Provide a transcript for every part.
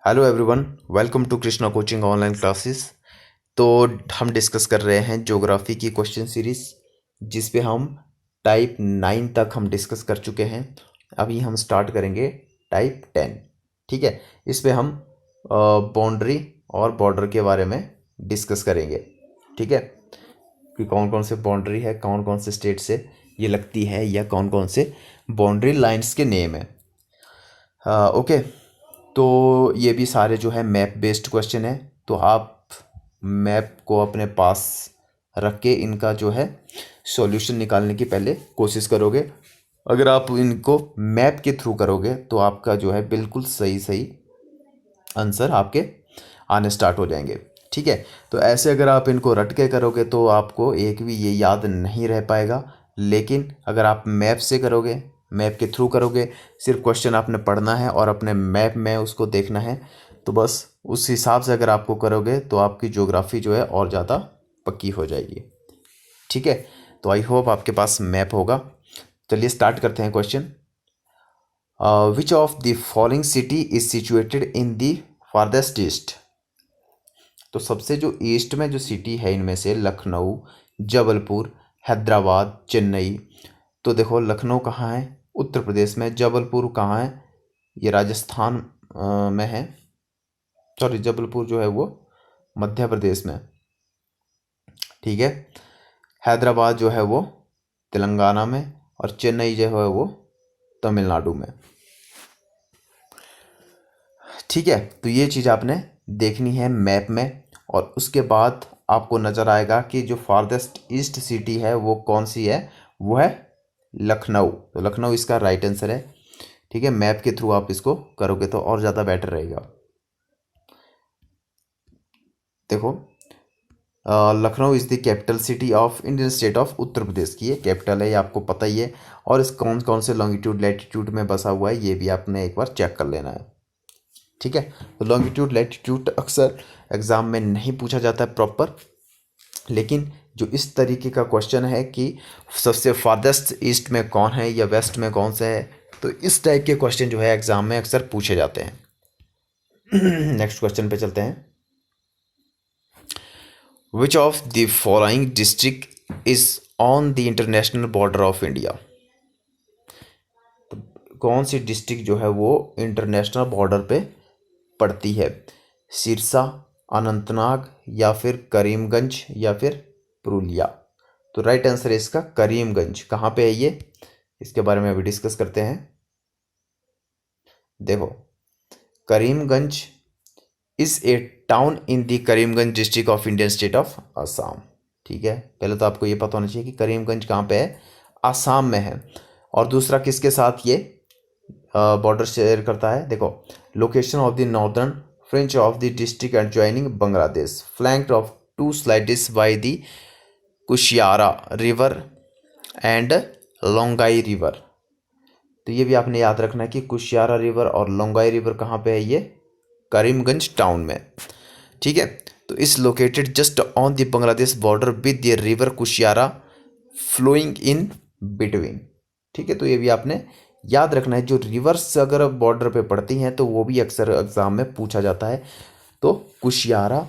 Hello everyone, welcome to Krishna coaching online classes. तो हम discuss कर रहे हैं ज्योग्राफी की क्वेश्चन सीरीज, जिस पे हम टाइप 9 तक हम डिस्कस कर चुके हैं। अभी हम स्टार्ट करेंगे टाइप 10। ठीक है, इस पे हम बाउंड्री और बॉर्डर के बारे में डिस्कस करेंगे। ठीक है, कि कौन कौन से बाउंड्री है, कौन कौन से स्टेट से ये लगती है, या कौन कौन से बाउंड्री लाइंस के नेम है। ओके, तो ये भी सारे जो है मैप बेस्ड क्वेश्चन है। तो आप मैप को अपने पास रख के इनका जो है सॉल्यूशन निकालने की पहले कोशिश करोगे। अगर आप इनको मैप के थ्रू करोगे तो आपका जो है बिल्कुल सही सही आंसर आपके आने स्टार्ट हो जाएंगे। ठीक है, तो ऐसे अगर आप इनको रट के करोगे तो आपको एक भी ये याद नहीं रह पाएगा। लेकिन अगर आप मैप से करोगे, मैप के थ्रू करोगे, सिर्फ क्वेश्चन आपने पढ़ना है और अपने मैप में उसको देखना है, तो बस उस हिसाब से अगर आपको करोगे तो आपकी ज्योग्राफी जो है और ज़्यादा पक्की हो जाएगी। ठीक है, तो आई होप आपके पास मैप होगा। चलिए स्टार्ट करते हैं question. Which of the following city is situated in the farthest east. तो सबसे जो ईस्ट में जो सिटी है इनमें से लखनऊ, जबलपुर, हैदराबाद, चेन्नई। तो देखो लखनऊ कहाँ है? उत्तर प्रदेश में। जबलपुर कहाँ है? ये राजस्थान में है। सॉरी, जबलपुर जो है वो मध्य प्रदेश में। ठीक है, हैदराबाद जो है वो तेलंगाना में, और चेन्नई जो है वो तमिलनाडु में। ठीक है, तो ये चीज़ आपने देखनी है मैप में, और उसके बाद आपको नज़र आएगा कि जो फारदेस्ट ईस्ट सिटी है वो कौन सी है, वो है लखनऊ। तो लखनऊ इसका राइट आंसर है। ठीक है, मैप के थ्रू आप इसको करोगे तो और ज़्यादा बेटर रहेगा। देखो, Lucknow is the capital city of Indian state of Uttar Pradesh की ये कैपिटल है, ये आपको पता ही है। और इस कौन कौन से लॉन्गिट्यूड लैटिट्यूड में बसा हुआ है ये भी आपने एक बार चेक कर लेना है। ठीक है, तो लॉन्गिट्यूड लैटिट्यूड अक्सर एग्ज़ाम में नहीं पूछा जाता है प्रॉपर, लेकिन जो इस तरीके का क्वेश्चन है कि सबसे फारदेस्ट ईस्ट में कौन है या वेस्ट में कौन सा है, तो इस टाइप के क्वेश्चन जो है एग्ज़ाम में अक्सर पूछे जाते हैं। नेक्स्ट क्वेश्चन पे चलते हैं। Which of the following district is on the international border of India. तो कौन सी डिस्ट्रिक्ट जो है वो इंटरनेशनल बॉर्डर पे पड़ती है? सिरसा, अनंतनाग, या फिर करीमगंज, या फिर पुरुलिया। तो राइट आंसर है इसका करीमगंज। कहाँ पे है ये, इसके बारे में अभी डिस्कस करते हैं। देखो, Karimganj is a town in the Karimganj district of Indian state of Assam. ठीक है, पहले तो आपको ये पता होना चाहिए कि करीमगंज कहाँ पे है, आसाम में है। और दूसरा किसके साथ ये बॉर्डर शेयर करता है? देखो, location of the northern fringe of the district adjoining Bangladesh, flanked of to slides by the Kushiyara river and Longai river. तो ये भी आपने याद रखना है कि कुशियारा रिवर और लोंगाई रिवर कहाँ पे है, ये करीमगंज टाउन में। ठीक है, तो इस located just on the Bangladesh border with the river Kushiyara flowing in between. ठीक है, तो ये भी आपने याद रखना है। जो रिवर्स अगर बॉर्डर पे पड़ती हैं तो वो भी अक्सर एग्जाम में पूछा जाता है। तो कुशियारा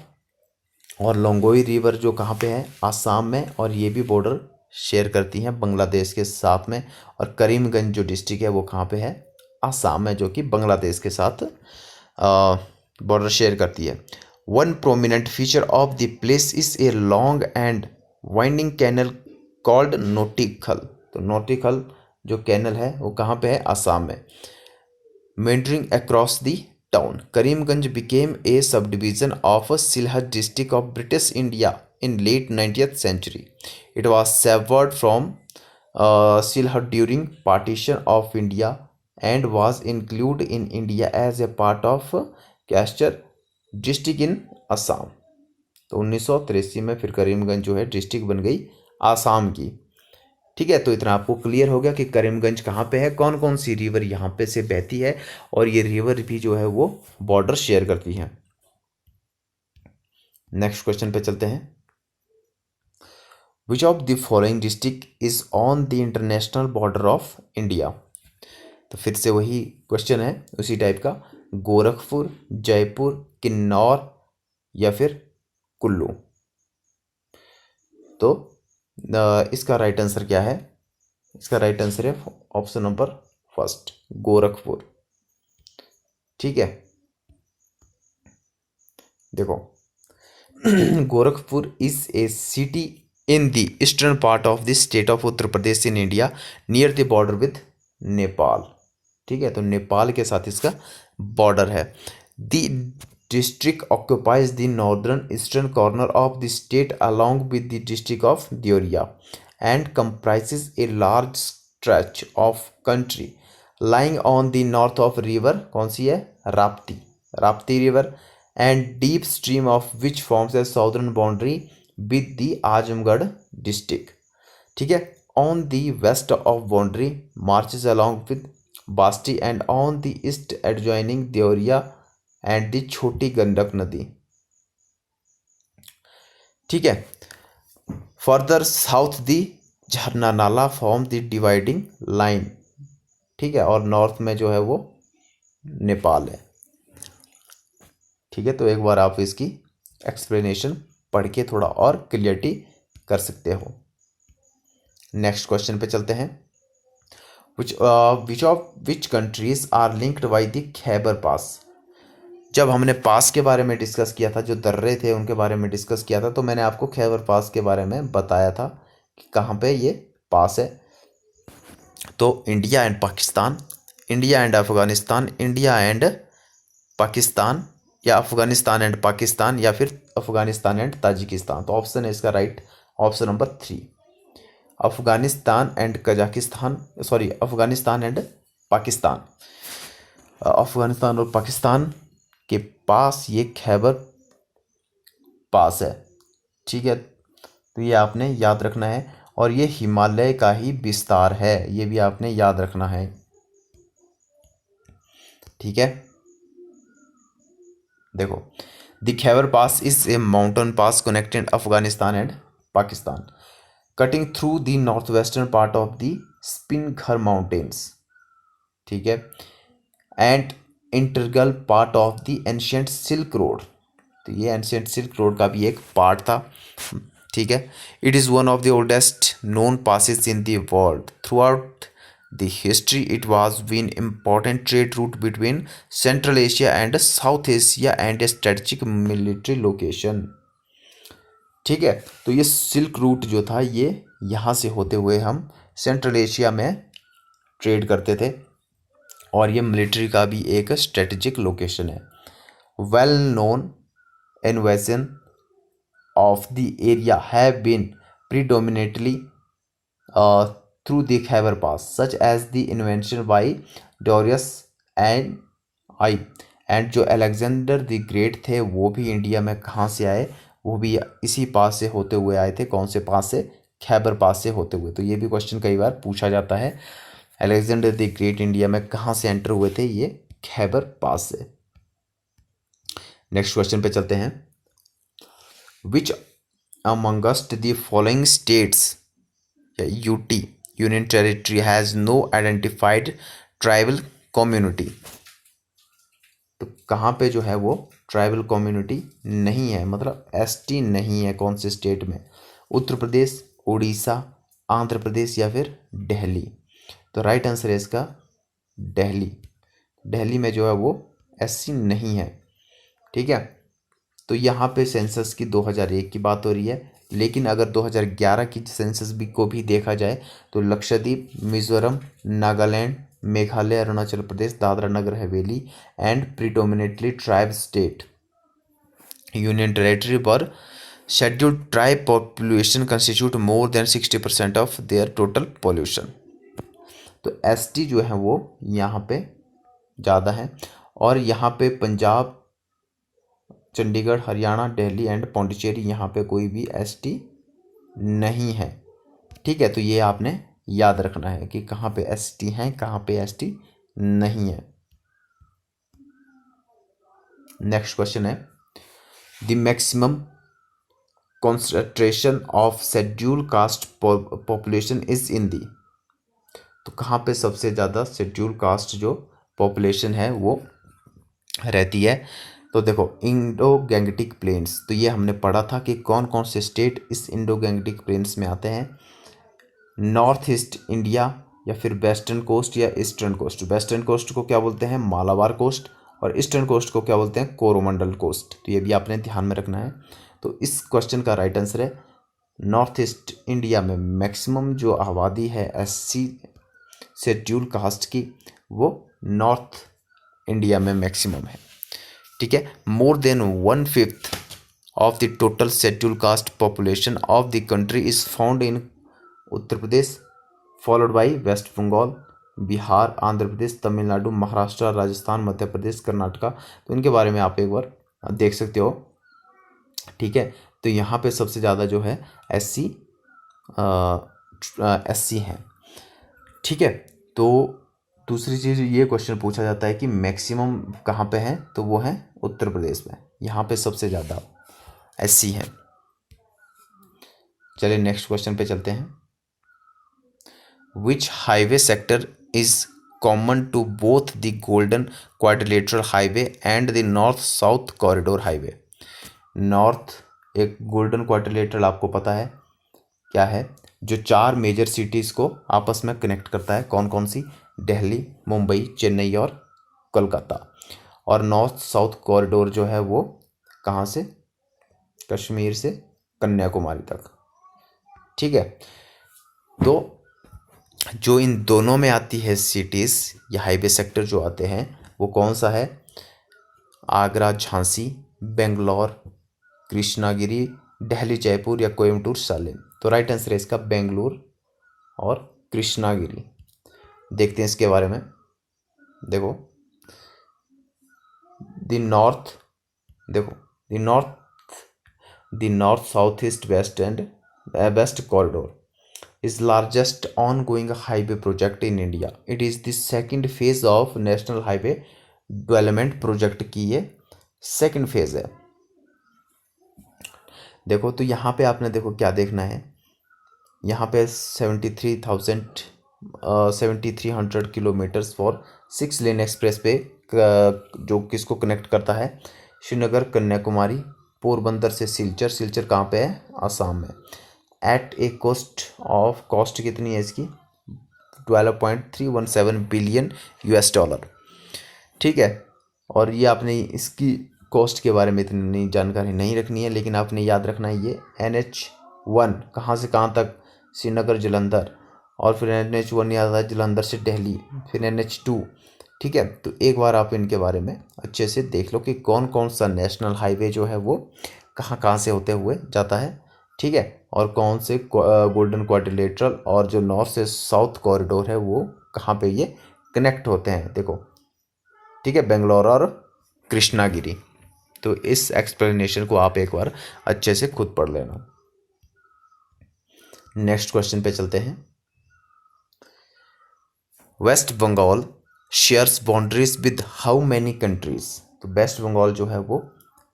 और लोंगोई रिवर जो कहाँ पे है, आसाम में, और ये भी बॉर्डर शेयर करती हैं बांग्लादेश के साथ में। और करीमगंज जो डिस्ट्रिक्ट है वो कहाँ पे है, आसाम में, जो कि बांग्लादेश के साथ बॉर्डर शेयर करती है। One prominent feature of the place is a long and winding canal called Notikhal. तो नोटिखल जो कैनल है वो कहाँ पे है, आसाम में। Meandering across the town, Karimganj became a sub division of Sylhet district of British India in late 19th century. It was severed from Sylhet during partition of India and was included in India as a part of Kastar district in Assam. तो 1983 में फिर करीमगंज जो है district बन गई आसाम की। ठीक है, तो इतना आपको क्लियर हो गया कि करीमगंज कहाँ पे है, कौन कौन सी रिवर यहाँ पे से बहती है, और ये रिवर भी जो है वो बॉर्डर शेयर करती है। नेक्स्ट क्वेश्चन पे चलते हैं। Which of the following district is on the international border of India. तो फिर से वही क्वेश्चन है उसी टाइप का। गोरखपुर, जयपुर, किन्नौर या फिर कुल्लू। तो इसका राइट आंसर क्या है? इसका राइट आंसर है ऑप्शन नंबर फर्स्ट, गोरखपुर। ठीक है, देखो Gorakhpur is a city in the eastern part of the state of Uttar Pradesh in India near the border with Nepal. ठीक है, तो नेपाल के साथ इसका बॉर्डर है। The district occupies the northern eastern corner of the state along with the district of Deoria and comprises a large stretch of country lying on the north of river, कौन सी है? Rapti, Rapti river, and deep stream of which forms a southern boundary with the Azamgarh district। ठीक है, on the west of boundary marches along with Basti and on the east adjoining Deoria and the छोटी गंडक नदी। ठीक है, further south दी झरना नाला फॉर्म द डिवाइडिंग लाइन। ठीक है, और नॉर्थ में जो है वो नेपाल है। ठीक है, तो एक बार आप इसकी एक्सप्लेनेशन पढ़ के थोड़ा और क्लियरिटी कर सकते हो। नेक्स्ट क्वेश्चन पे चलते हैं। Which countries are linked by the Khyber pass. जब हमने पास के बारे में डिस्कस किया था, जो दर्रे थे उनके बारे में डिस्कस किया था, तो मैंने आपको खैबर पास के बारे में बताया था कि कहाँ पे ये पास है। तो India and Pakistan, India and Afghanistan, India and Pakistan, या अफगानिस्तान एंड पाकिस्तान, या फिर अफगानिस्तान एंड ताजिकिस्तान। तो ऑप्शन है इसका right, option number 3, Afghanistan and Kazakhstan, sorry Afghanistan and Pakistan. Afghanistan और पाकिस्तान के पास ये खैबर पास है। ठीक है, तो ये आपने याद रखना है, और ये हिमालय का ही विस्तार है, ये भी आपने याद रखना है। ठीक है, देखो, the Khyber pass is a mountain pass connected Afghanistan and Pakistan, cutting through the north western part of the Spinghar mountains. ठीक है, and integral part of the ancient silk road. तो ये एंशियंट सिल्क रोड का भी एक पार्ट था। ठीक है, it is one of the oldest known passes in the world. Throughout the history it was been important trade route between Central Asia and South Asia and strategic military location. ठीक है, तो ये silk route जो था, ये यहाँ से होते हुए हम सेंट्रल एशिया में ट्रेड करते थे, और ये मिलिट्री का भी एक स्ट्रेटेजिक लोकेशन है। Well known invasion of the area have been predominantly through the Khyber Pass, such as the invention by Darius and जो अलेक्जेंडर द ग्रेट थे वो भी इंडिया में कहाँ से आए? वो भी इसी पास से होते हुए आए थे। कौन से पास से? खैबर पास से होते हुए। तो ये भी क्वेश्चन कई बार पूछा जाता है, अलेक्जेंडर द ग्रेट इंडिया में कहाँ से एंटर हुए थे? ये खैबर पास से। नेक्स्ट क्वेश्चन पे चलते हैं। Which amongst the following states, UT, Union Territory, has no identified tribal community? तो कहाँ पे जो है वो ट्राइबल कम्युनिटी नहीं है, मतलब ST नहीं है। कौन से स्टेट में? उत्तर प्रदेश, उड़ीसा, आंध्र प्रदेश या फिर दिल्ली। तो राइट आंसर है इसका दिल्ली। दिल्ली में जो है वो SC नहीं है। ठीक है, तो यहाँ पे सेंसस की 2001 की बात हो रही है, लेकिन अगर 2011 की सेंसस भी को भी देखा जाए तो Lakshadweep, Mizoram, Nagaland, Meghalaya, Arunachal Pradesh, Dadra Nagar Haveli and predominantly tribe state union territory पर scheduled tribe population constitute more than 60% of their total pollution. तो ST जो है वो यहाँ पे ज़्यादा है, और यहाँ पे पंजाब, चंडीगढ़, हरियाणा, दिल्ली एंड पौंडीचेरी, यहाँ पे कोई भी ST नहीं है। ठीक है, तो ये आपने याद रखना है कि कहाँ पे ST हैं, कहाँ पे ST नहीं है। नेक्स्ट क्वेश्चन है, the maximum concentration of schedule caste population is in the. तो कहाँ पे सबसे ज़्यादा शेड्यूल कास्ट जो पॉपुलेशन है वो रहती है। तो देखो इंडो गैंगटिक प्लेन्स, तो ये हमने पढ़ा था कि कौन कौन से स्टेट इस इंडो गैंगटिक प्लेन्स में आते हैं। नॉर्थ ईस्ट इंडिया, या फिर वेस्टर्न कोस्ट या ईस्टर्न कोस्ट। वेस्टर्न कोस्ट को क्या बोलते हैं, मालाबार कोस्ट, और ईस्टर्न कोस्ट को क्या बोलते हैं, कोरोमंडल कोस्ट। तो ये भी आपने ध्यान में रखना है। तो इस क्वेश्चन का राइट आंसर है नॉर्थ ईस्ट इंडिया में मैक्सिमम जो आबादी है एससी शेड्यूल कास्ट की, वो नॉर्थ इंडिया में मैक्सिमम है। ठीक है, more than 1/5 of the total schedule caste population of the country is found in Uttar Pradesh, followed by West Bengal, Bihar, Andhra Pradesh, Tamil Nadu, Maharashtra, Rajasthan, Madhya Pradesh, Karnataka. तो इनके बारे में आप एक बार देख सकते हो। ठीक है, तो यहाँ पे सबसे ज़्यादा जो है एससी हैं। ठीक है, तो दूसरी चीज़ ये क्वेश्चन पूछा जाता है कि मैक्सिमम कहाँ पे है, तो वो है उत्तर प्रदेश में। यहाँ पे सबसे ज़्यादा एससी हैं। चलिए नेक्स्ट क्वेश्चन पे चलते हैं। Which highway sector is common to both the Golden Quadrilateral Highway and the North-South Corridor Highway? North एक गोल्डन क्वाड्रिलेटरल आपको पता है क्या है, जो 4 मेजर सिटीज़ को आपस में कनेक्ट करता है। कौन कौन सी, दिल्ली, मुंबई, चेन्नई और कोलकाता। और नॉर्थ साउथ कॉरिडोर जो है वो कहाँ से, कश्मीर से कन्याकुमारी तक। ठीक है, तो जो इन दोनों में आती है सिटीज़ या हाईवे सेक्टर जो आते हैं वो कौन सा है, आगरा, झांसी, बेंगलोर, कृष्णागिरी, दिल्ली, जयपुर या कोयम्बटूर, सालेम। तो राइट आंसर है इसका बेंगलुरु और कृष्णागिरी। देखते हैं इसके बारे में। देखो the north south east west and west corridor is largest ongoing highway project in India. It is the second phase of National Highway Development Project की ये सेकंड फेज है। देखो तो यहाँ पे आपने देखो क्या देखना है, यहाँ पे 7300 किलोमीटर्स फॉर 6 लेन एक्सप्रेस पे जो किसको कनेक्ट करता है, श्रीनगर, कन्याकुमारी, पोरबंदर से सिलचर। सिलचर कहाँ पे है, आसाम में। एट ए कॉस्ट कितनी है इसकी, 12.317 बिलियन US डॉलर। ठीक है, और ये आपने इसकी कॉस्ट के बारे में इतनी जानकारी नहीं रखनी है, लेकिन आपने याद रखना है ये NH1 कहाँ से कहाँ तक, श्रीनगर, जलंधर, और फिर NH1 याद है जलंधर से दिल्ली, फिर NH2। ठीक है, तो एक बार आप इनके बारे में अच्छे से देख लो कि कौन कौन सा नेशनल हाईवे जो है वो कहाँ कहाँ से होते हुए जाता है। ठीक है, और कौन से गोल्डन क्वाड्रिलेटरल और जो नॉर्थ से साउथ कॉरिडोर है वो कहाँ पे ये कनेक्ट होते हैं, देखो। ठीक है, बेंगलोर और कृष्णागिरी। तो इस एक्सप्लेनेशन को आप एक बार अच्छे से खुद पढ़ लेना। नेक्स्ट क्वेश्चन पे चलते हैं। West Bengal shares boundaries with how many countries. तो वेस्ट बंगाल जो है वो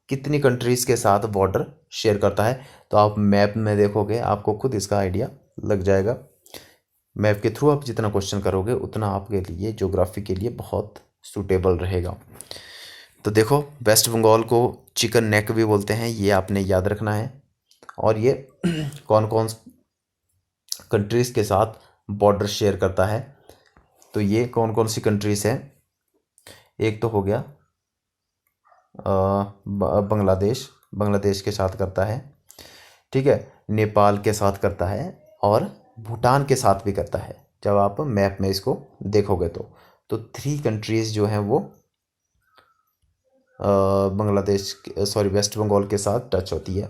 कितनी कंट्रीज़ के साथ बॉर्डर शेयर करता है। तो आप मैप में देखोगे आपको खुद इसका आइडिया लग जाएगा। मैप के थ्रू आप जितना क्वेश्चन करोगे उतना आपके लिए ज्योग्राफी के लिए बहुत सूटेबल रहेगा। तो देखो वेस्ट बंगाल को चिकन नेक भी बोलते हैं, ये आपने याद रखना है। और ये कौन कौन कंट्रीज़ के साथ बॉर्डर शेयर करता है, तो ये कौन कौन सी कंट्रीज़ हैं, एक तो हो गया बांग्लादेश के साथ करता है। ठीक है, नेपाल के साथ करता है और भूटान के साथ भी करता है। जब आप मैप में इसको देखोगे तो 3 कंट्रीज़ जो हैं वो वेस्ट बंगाल के साथ टच होती है।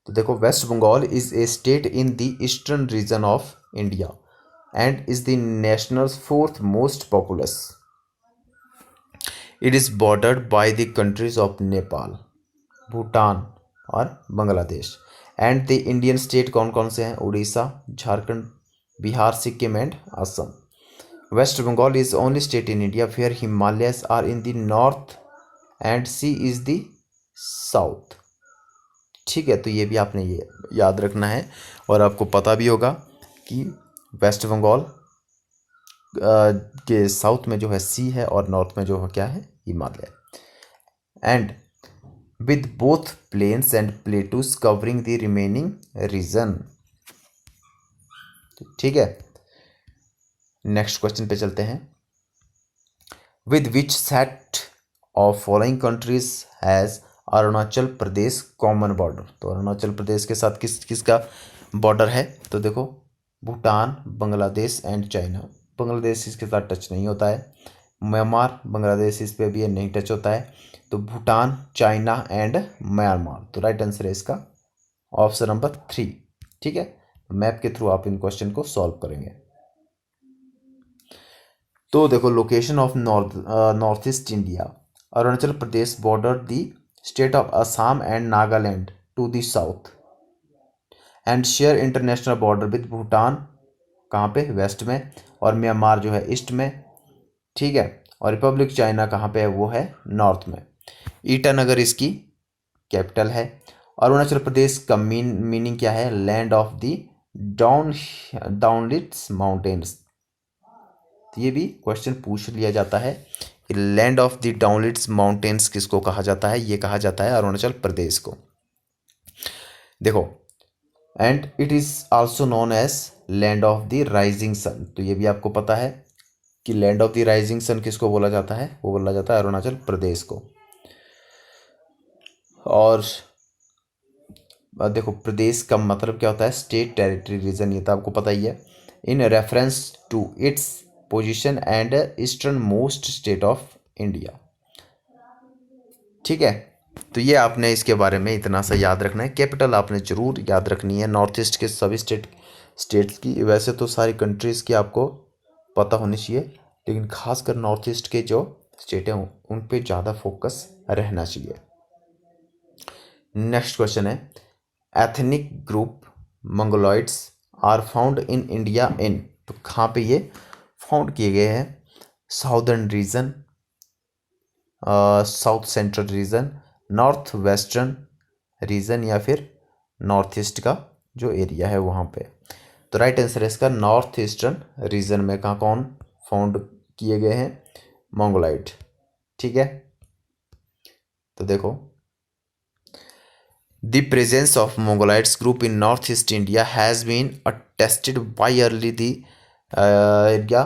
तो देखो West Bengal is a state in the eastern region of India and is the national 4th most populous. It is bordered by the countries of Nepal, Bhutan और Bangladesh. And the Indian state कौन कौन से हैं, Orissa, Jharkhand, Bihar, Sikkim and Assam. West Bengal is only state in India where Himalayas are in the north and sea is the south. ठीक है, तो ये भी आपने ये याद रखना है और आपको पता भी होगा कि वेस्ट बंगाल के साउथ में जो है सी है और नॉर्थ में जो है क्या है, Himalaya. And with both plains and plateaus covering the remaining region। ठीक है, नेक्स्ट क्वेश्चन पे चलते हैं। With which set of following countries has Arunachal Pradesh common border. तो अरुणाचल प्रदेश के साथ किस किसका बॉर्डर है? तो देखो, भूटान, बांग्लादेश एंड चाइना। बांग्लादेश इसके साथ टच नहीं होता है। म्यांमार, बांग्लादेश इस पे भी नहीं टच होता है। तो भूटान, चाइना एंड म्यांमार। तो राइट आंसर है इसका ऑप्शन नंबर 3। ठीक है, मैप के थ्रू आप इन क्वेश्चन को सॉल्व करेंगे। तो देखो, location of North East India. Arunachal Pradesh border the state of Assam and Nagaland to the south and share international border with Bhutan, कहाँ पे? वेस्ट में। और म्यांमार जो है ईस्ट में। ठीक है, और रिपब्लिक चाइना कहाँ पे है? वो है नॉर्थ में। ईटानगर इसकी कैपिटल है। अरुणाचल प्रदेश का मीनिंग क्या है? Land of the dawnlit mountains. तो ये भी क्वेश्चन पूछ लिया जाता है कि land of the dawnlit mountains किसको कहा जाता है? ये कहा जाता है अरुणाचल प्रदेश को। देखो, and it is also known as land of the rising sun. तो ये भी आपको पता है कि land of the rising sun किसको बोला जाता है? वो बोला जाता है अरुणाचल प्रदेश को। और देखो, प्रदेश का मतलब क्या होता है? State, territory, region. ये तो आपको पता ही है। In reference to its position and easternmost state of India. ठीक है, तो ये आपने इसके बारे में इतना सा याद रखना है। कैपिटल आपने जरूर याद रखनी है नॉर्थ ईस्ट के सभी स्टेट्स की। वैसे तो सारी कंट्रीज़ की आपको पता होनी चाहिए, लेकिन खासकर नॉर्थ ईस्ट के जो स्टेट हैं उन पे ज़्यादा फोकस रहना चाहिए। नेक्स्ट क्वेश्चन है, ethnic group Mongoloids are found in India in. तो कहाँ पे ये फाउंड किए गए हैं? Southern region, south central region, north western region, या फिर नॉर्थ ईस्ट का जो एरिया है वहाँ पे। तो राइट आंसर है इसका नॉर्थ ईस्टर्न रीजन में कहाँ कौन फाउंड किए गए हैं? मंगोलाइड। ठीक है, तो देखो, the presence of Mongolites group in northeast India has been attested by early the area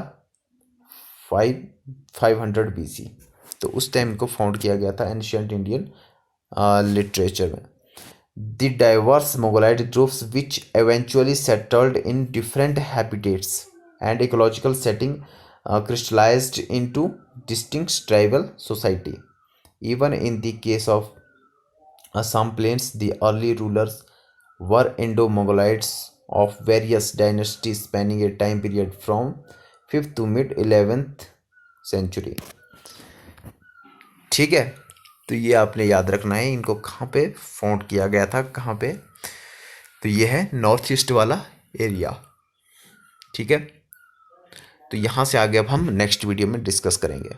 500 BC। तो उस टाइम को फाउंड किया गया था एंशियंट इंडियन लिटरेचर में। The diverse Mongolite groups which eventually settled in different habitats and ecological setting crystallized into distinct tribal society। Even in the case of Assam Plains, the early rulers were Indo-Mongolites of various dynasties spanning a time period from 5th to mid 11th century। ठीक है, तो ये आपने याद रखना है इनको कहाँ पे फाउंड किया गया था, कहाँ पे। तो ये है नॉर्थ ईस्ट वाला एरिया। ठीक है, तो यहाँ से आगे अब हम नेक्स्ट वीडियो में डिस्कस करेंगे।